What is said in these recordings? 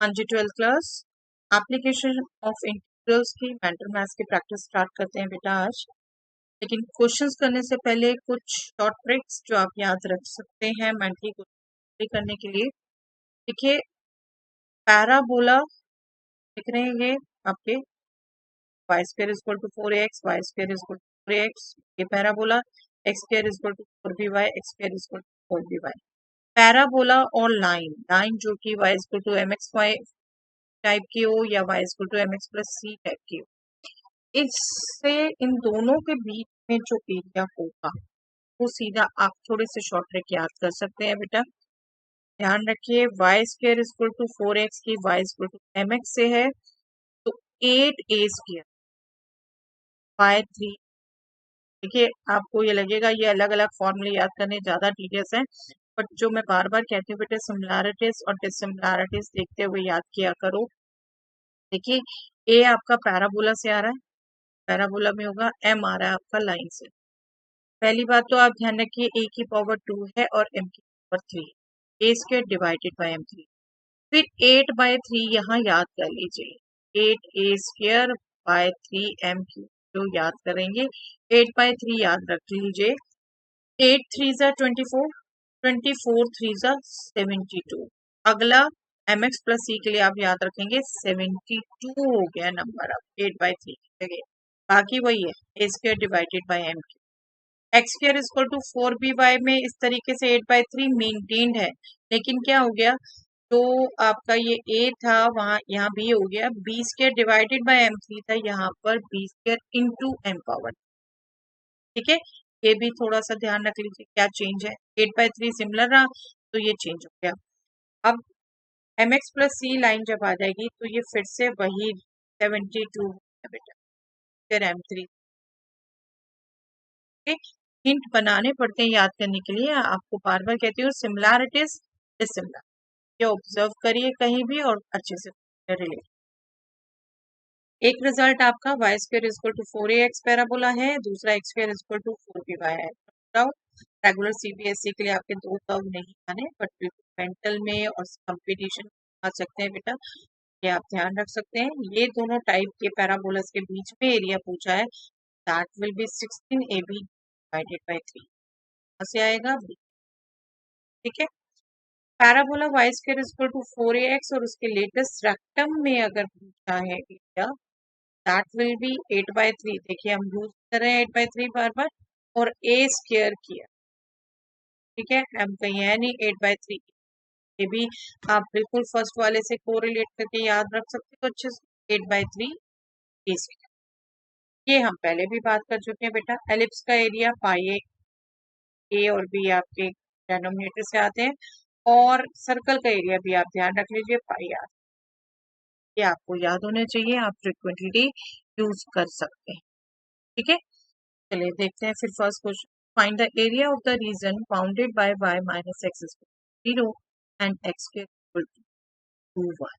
हाँ जी, 12th class application of integrals की mental maths की प्रैक्टिस स्टार्ट करते हैं बेटा आज। लेकिन क्वेश्चंस करने से पहले कुछ शॉर्ट ट्रिक्स जो आप याद रख सकते हैं मेंटली करने के लिए। देखिए, पैराबोला दिख रहे हैं ये आपके, y square is equal to 4x, y square is equal to 4x, ये parabola. X square is equal to 4by, x square is equal to 4by। Parabola और लाइन लाइन जो कि y is equal to mx y type की हो या y is equal to mx plus c type की हो, इससे इन दोनों के बीच में जो एरिया होगा वो सीधा आप थोड़े से शॉर्ट ट्रिक याद कर सकते हैं बेटा। ध्यान रखिए, y square is equal to 4x की y is equal to mx से है, तो 8a स्क्वायर बाय 3। देखिए, आपको ये लगेगा ये अलग अलग फॉर्मूले याद करने ज्यादा टीडियस है, बट जो मैं बार बार कहती हूँ बेटा, सिमिलैरिटीज और डिसिमिलैरिटीज देखते हुए याद किया करो। देखिए, ए आपका पैराबोला से आ रहा है, पैराबोला में होगा, एम आ रहा है आपका लाइन से। पहली बात तो आप ध्यान रखिए, ए की पावर 2 है और एम की power 3, a square divided by m 3। फिर 8/3 यहाँ याद कर लीजिए, 8a square by 3m cube जो याद करेंगे, 8/3 याद रख लीजिए। 8 3 जा 24, 24 3 जा 72। अगला mx प्लस c के लिए आप याद रखेंगे 72 हो गया नंबर अब 8/3 की जगह, बाकी वही है a square divided by m cube. X square is equal to 4by में इस तरीके से 8/3 मेंटेन्ड है, लेकिन क्या हो गया, तो आपका ये a था वहां यहाँ b हो गया, b square divided bye m3 था, यहाँ पर b square into m power. ठीक है, ये भी थोड़ा सा ध्यान रख लीजिए क्या चेंज है। 8/3 सिमिलर रहा तो ये चेंज हो गया। अब mx प्लस c लाइन जब आ जाएगी तो ये फिर से वही 72 है बेटा, फिर m3। हिंट बनाने पड़ते हैं याद करने के लिए, आपको बार बार कहती हूँ सिमिलैरिटीज डिसिमिलर, ये ऑब्जर्व करिए कहीं भी और अच्छे से रिलेट। एक रिजल्ट आपका y square is equal to 4ax parabola है, दूसरा x square is equal to 4by है। रेगुलर सीबीएसई के लिए आपके दो कर्व नहीं आने, बट मेंटल में और कंपटीशन आ सकते हैं बेटा, ये आप ध्यान रख सकते हैं। ये दोनों टाइप के पैराबोलस के बीच में एरिया पूछा है, that will be 16ab divided by 3, कहाँ से आएगा b। ठीक है, parabola y square is equal to 4ax और उसके लेटेस्ट रेक्टम में अगर पूछा है एरिया, दैट विल बी 8/3। देखिए, हम यूज कर रहे हैं 8/3 बार बार, और a स्क्वायर किया। ठीक है, हम कहीं है नहीं 8/3, ये भी आप बिल्कुल फर्स्ट वाले से कोरिलेट करके याद रख सकते हो अच्छे से, 8/3 a स्क्वायर। ये हम पहले भी बात कर चुके हैं बेटा। एलिप्स का एरिया पाई ए और बी आपके डेनोमिनेटर से आते हैं, और सर्कल का एरिया भी आप ध्यान रख लीजिए पाई आर, ये आपको याद होने चाहिए, आप फ्रिक्वेंटली यूज कर सकते हैं। ठीक है, चलिए देखते हैं फिर first question. Find the area of the region bounded by y minus x equal to 0 and x equal to 2y।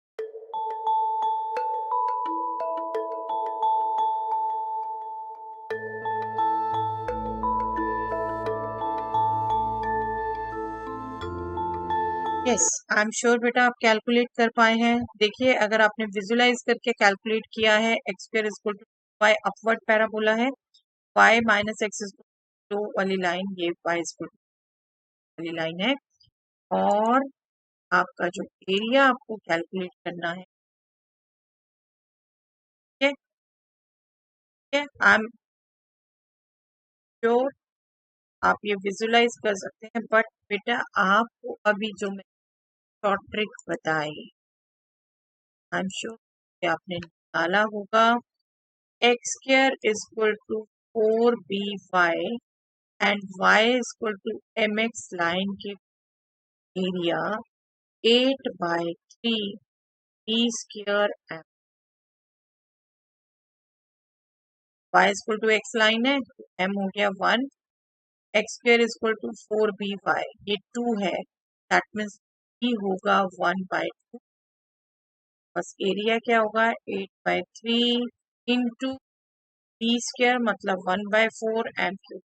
Yes, I am sure बेटा आप कैलकुलेट कर पाए हैं। देखिए, अगर आपने विजुलाइज करके कैलकुलेट किया है, x square equal to y upward parabola है, y माइनस एक्स टू वाली लाइन ये y इक्वल वाली लाइन है, और आपका जो एरिया आपको कैलकुलेट करना है, ठीक है, आई एम श्योर आप ये विजुलाइज कर सकते हैं। बट बेटा, आपको अभी जो मैं शॉर्ट ट्रिक बताई, आई एम श्योर कि आपने निकाला होगा। X square is equal to 4by and y is equal to mx line के area 8/3 b square m। y is equal to x line है, m हो गया 1, x square is equal to 4by, ये 2 है, दैट मीन्स b होगा 1/2, बस area क्या होगा 8/3 इंटू बी स्क्वायर मतलब 1/4 एम क्यूब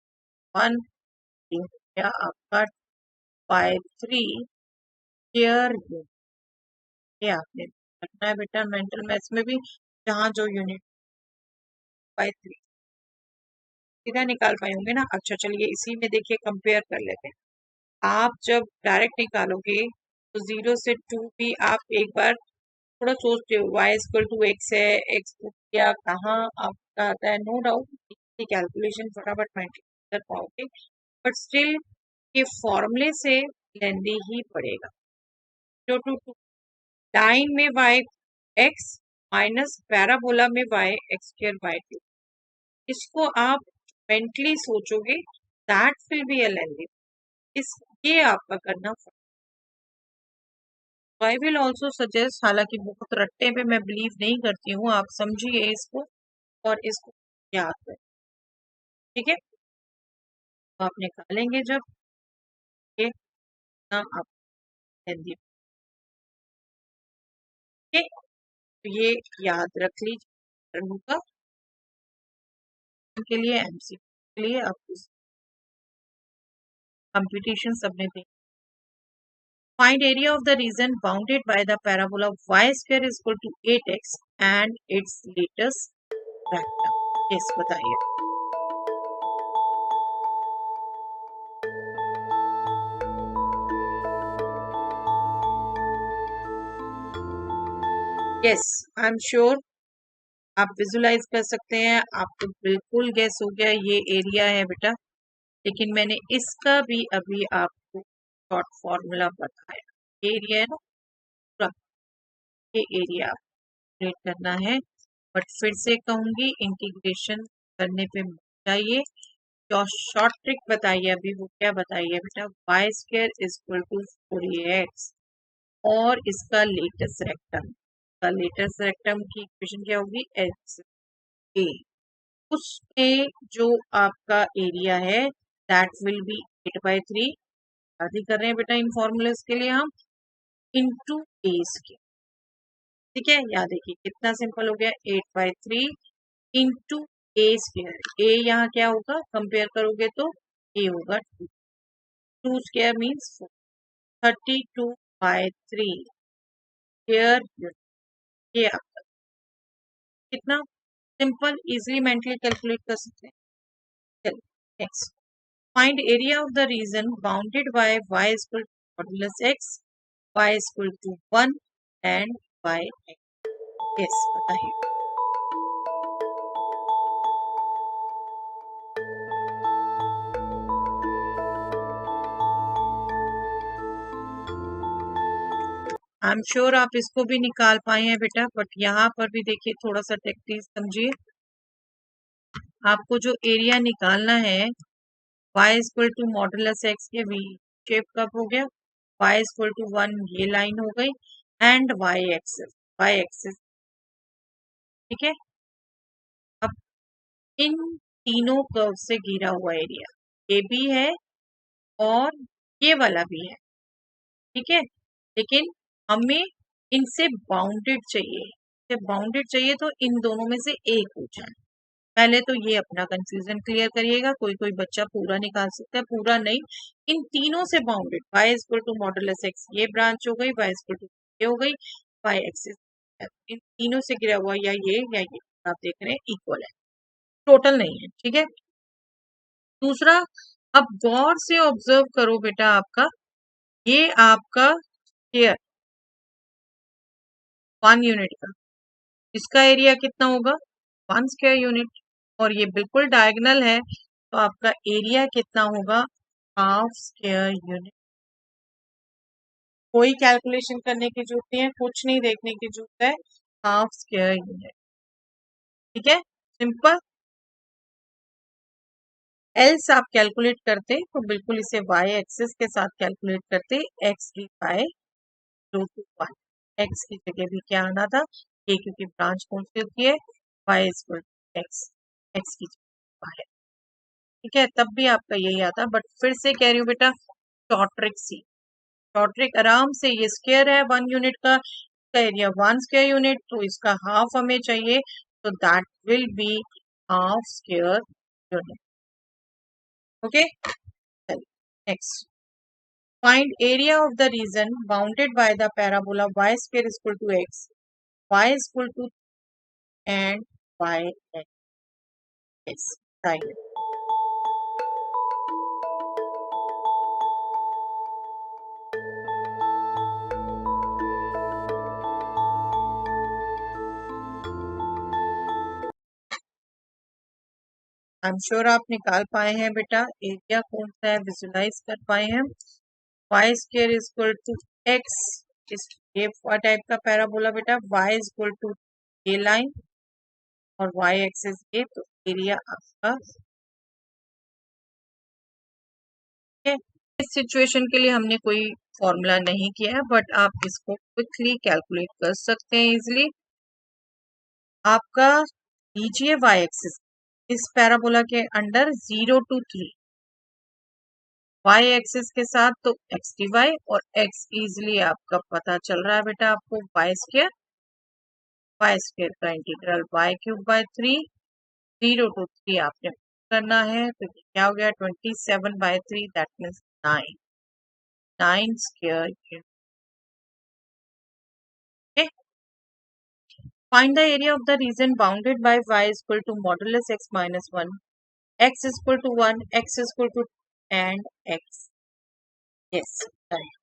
1, ये हो गया आपका बाय 3 स्क्वायर, ये आपने करना है बेटा मेंटल मैथ्स में भी, जहाँ जो यूनिट बाय 3 सीधा निकाल पाए होंगे ना। अच्छा चलिए इसी में देखिए कंपेयर कर लेते हैं। आप जब डायरेक्ट निकालोगे तो 0 से 2 भी आप एक बार थोड़ा सोचते हो, y इक्वल टू एक्स है, एक्स या कहाँ आपका आता है, नो डाउट कैलकुलेशन फटाफट मेंटेन कर पाओगे, बट स्टिल ये फॉर्मूले से लेंदी ही पड़ेगा। 0 टू 2 लाइन में y x माइनस पैराबोला में y x स्क्वायर बाय 2, इसको आप मेंटली सोचोगे, दैट विल बी अ लेंदी। इस ये आपका करना। आई विल ऑल्सो सजेस्ट, हालांकि बहुत रट्टे पे मैं बिलीव नहीं करती हूँ, आप समझिए इसको और इसको याद करें, ठीक है। तो आप निकालेंगे जब ये ना आप हिंदी, ठीक है, तो ये याद रख लीजिए का के लिए, एमसीक्यू के लिए आप कंप्यूटेशन सबने देखा। Find area of the region bounded by the parabola y square is equal to 8x and its latest rectum. Yes, बताइए। Yes, I'm sure आप विजुलाइज कर सकते हैं, आपको बिल्कुल गैस हो गया ये एरिया है बेटा, लेकिन मैंने इसका भी अभी आपको शॉर्ट फॉर्मूला बताया। ये एरिया है ना पूरा, ये एरिया कैलकुलेट करना है, बट फिर से कहूंगी इंटीग्रेशन करने पे चाहिए। जो शॉर्ट ट्रिक बताइए अभी वो क्या बताइए बेटा, y square is equal to 4ax और इसका लेटेस्ट रेक्टम, का लेटेस्ट रेक्टम की इक्वेशन क्या होगी, एक्स ए, उसमें जो आपका एरिया है दैट विल बी 8/3, शादी कर रहे हैं बेटा इन फॉर्मूलेस के लिए हम, इनटू ए स्क्वायर, ठीक है। याद देखिए कितना सिंपल हो गया, 8/3 इंटू ए स्क्वायर, ए यहाँ क्या होगा कंपेयर करोगे तो ए होगा 2, 2 स्क्वायर मीन्स 4, 32/3 स्क्वायर, ये आपका कितना सिंपल इजिली मेंटली कैलकुलेट कर सकते हैं। चलिए next, find area of the region bounded by y is equal to modulus x, y is equal to 1 and y x. Yes, बताइए। आई एम श्योर आप इसको भी निकाल पाए हैं बेटा, बट यहाँ पर भी देखिए थोड़ा सा टेक्निक समझिए। आपको जो एरिया निकालना है y is equal to modulus x के v शेप कब हो गया, y is equal to 1 ये लाइन हो गई एंड y एक्सिस, ठीक है। अब इन तीनों कर्व से घिरा हुआ एरिया ये भी है और ये वाला भी है, ठीक है, लेकिन हमें इनसे बाउंडेड चाहिए, बाउंडेड चाहिए तो इन दोनों में से एक हो जाए। पहले तो ये अपना कंफ्यूजन क्लियर करिएगा, कोई कोई बच्चा पूरा निकाल सकता है, पूरा नहीं, इन तीनों से bounded, y equal to modulus x ये ब्रांच हो गई, y इक्वल टू ये हो गई, y एक्सिस इन तीनों से गिरा हुआ या ये आप देख रहे हैं इक्वल है, टोटल नहीं है, ठीक है। दूसरा, अब गौर से ऑब्जर्व करो बेटा, आपका ये आपका स्क्वायर 1 यूनिट का, इसका एरिया कितना होगा 1 स्क्वायर यूनिट, और ये बिल्कुल डायगोनल है तो आपका एरिया कितना होगा, हाफ स्क्वायर यूनिट। कोई कैलकुलेशन करने की जरूरत नहीं है, कुछ नहीं देखने की जरूरत है, हाफ स्क्वायर यूनिट, ठीक है, सिंपल। एल्स आप कैलकुलेट करते तो बिल्कुल इसे y एक्सिस के साथ कैलकुलेट करते, x की बाय √1, x की जगह भी क्या आना था ये, क्योंकि ब्रांच कौन सी होती है, y equal to x, x की जगह y है, ठीक है, तब भी आपका यही आता। बट फिर से कह रही हूँ बेटा शॉर्ट ट्रिक सी, शॉर्ट ट्रिक आराम से, ये स्क्वायर है 1 यूनिट का, इसका एरिया 1 स्क्वायर यूनिट, तो इसका हाफ हमें चाहिए, तो that will be half square unit, okay. Next, find area of the region bounded by the parabola y square is equal to x y is equal to and y is right. I am sure आप निकाल पाए हैं बेटा, area कौन सा है visualise कर पाए हैं। Y square is equal to x, ये टाइप का पैराबोला बेटा, y is equal to a line और वाई एक्सिस ए, तो एरिया आपका है। इस सिचुएशन के लिए हमने कोई फॉर्मूला नहीं किया है, बट आप इसको क्विकली कैलकुलेट कर सकते हैं इजिली। आपका लीजिए वाई एक्सिस इस पैराबोला के अंडर 0 to 3, वाई एक्सिस के साथ तो एक्स डी वाई और एक्स इजिली आपका पता चल रहा है बेटा आपको, वाई स्क्र का integral y cube by 3, 0 to 3 आपने करना है, तो क्या हो गया 27/3, that means 9 square. Find the area of the region bounded by y is equal to modulus x minus 1, x is equal to 1, x is equal to and x. Yes, right.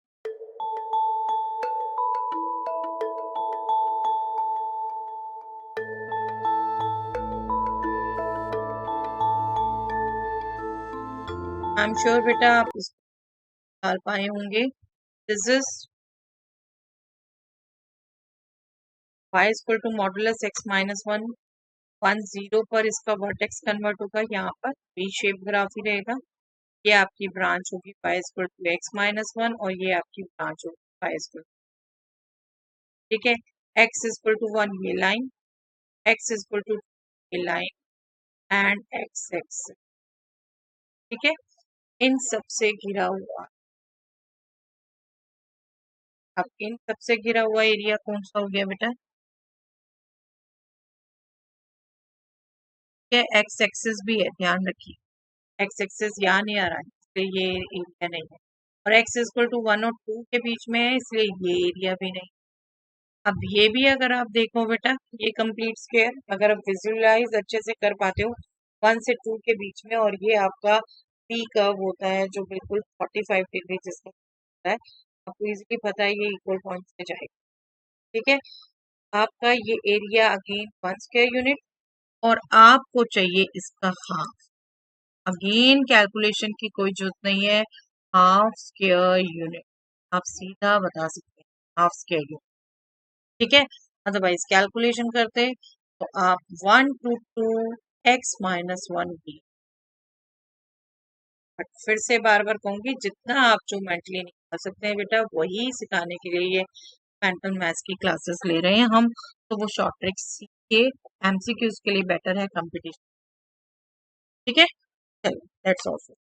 I am sure बेटा आप इसको निकाल पाए होंगे। This is y is equal to modulus x minus 1, 1 0 पर इसका vertex convert होगा, यहाँ पर वी शेप ग्राफ ही रहेगा। ये आपकी ब्रांच होगी y is equal to x minus 1 और ये आपकी ब्रांच होगी y is equal to, ठीक है, x is equal to 1 ये line, x is equal to ये लाइन एंड x x, ठीक है, इन सबसे घिरा हुआ, अब इन सबसे घिरा हुआ एरिया कौन सा हो गया बेटा, ये एक्स एक्सिस भी है, ध्यान रखिए, एक्स एक्सिस यहाँ नहीं आ रहा है इसलिए ये एरिया नहीं है, और एक्स इक्वल टू 1 और 2 के बीच में है इसलिए ये एरिया भी नहीं। अब ये भी अगर आप देखो बेटा, ये कंप्लीट स्क्वायर अगर आप विजुअलाइज अच्छे से कर पाते हो 1 से 2 के बीच में, और ये आपका पी कर्व होता है जो बिल्कुल 45 डिग्री जिसका होता है, आपको इजीली पता है ये इक्वल पॉइंट से जाएगा, ठीक है। आपका ये एरिया अगेन 1 स्क्वायर यूनिट और आपको चाहिए इसका हाफ, अगेन कैलकुलेशन की कोई जरूरत नहीं है, हाफ स्क्वायर यूनिट आप सीधा बता सकते हैं हाफ स्क्वायर यूनिट, ठीक है। अदरवाइज कैलकुलेशन करते तो आप 1 to 2 x minus 1 भी, बट फिर से बार बार कहूंगी जितना आप जो मेंटली निकाल सकते हैं बेटा वही सिखाने के लिए ये मेंटल मैथ्स की क्लासेस ले रहे हैं हम, तो वो शॉर्ट ट्रिक्स सीख के एमसीक्यूज के लिए बेटर है कंपटीशन, ठीक है। चलो दैट्स ऑल।